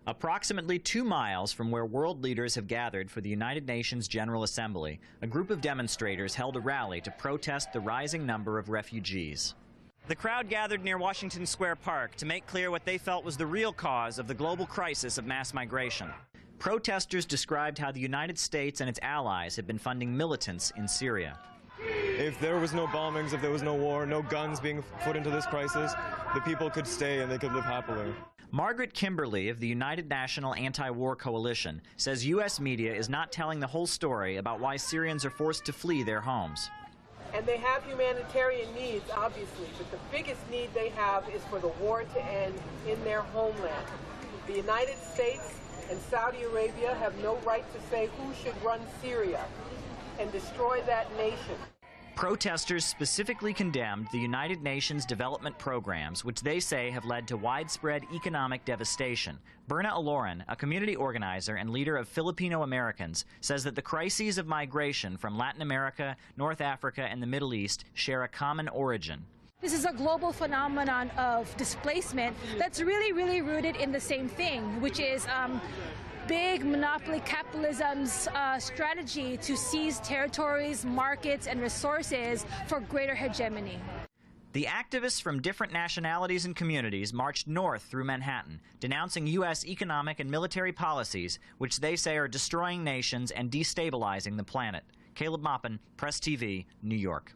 Approximately 2 miles from where world leaders have gathered for the United Nations General Assembly, a group of demonstrators held a rally to protest the rising number of refugees. The crowd gathered near Washington Square Park to make clear what they felt was the real cause of the global crisis of mass migration. Protesters described how the United States and its allies have been funding militants in Syria. If there was no bombings, if there was no war, no guns being put into this crisis, the people could stay and they could live happily. Margaret Kimberly of the United National Anti-War Coalition says U.S. media is not telling the whole story about why Syrians are forced to flee their homes. And they have humanitarian needs, obviously, but the biggest need they have is for the war to end in their homeland. The United States and Saudi Arabia have no right to say who should run Syria and destroy that nation. Protesters specifically condemned the United Nations development programs, which they say have led to widespread economic devastation. Berna Aloran, a community organizer and leader of Filipino Americans, says that the crises of migration from Latin America, North Africa, and the Middle East share a common origin. This is a global phenomenon of displacement that's really rooted in the same thing, which is big monopoly capitalism's strategy to seize territories, markets, and resources for greater hegemony. The activists from different nationalities and communities marched north through Manhattan, denouncing U.S. economic and military policies, which they say are destroying nations and destabilizing the planet. Caleb Maupin, Press TV, New York.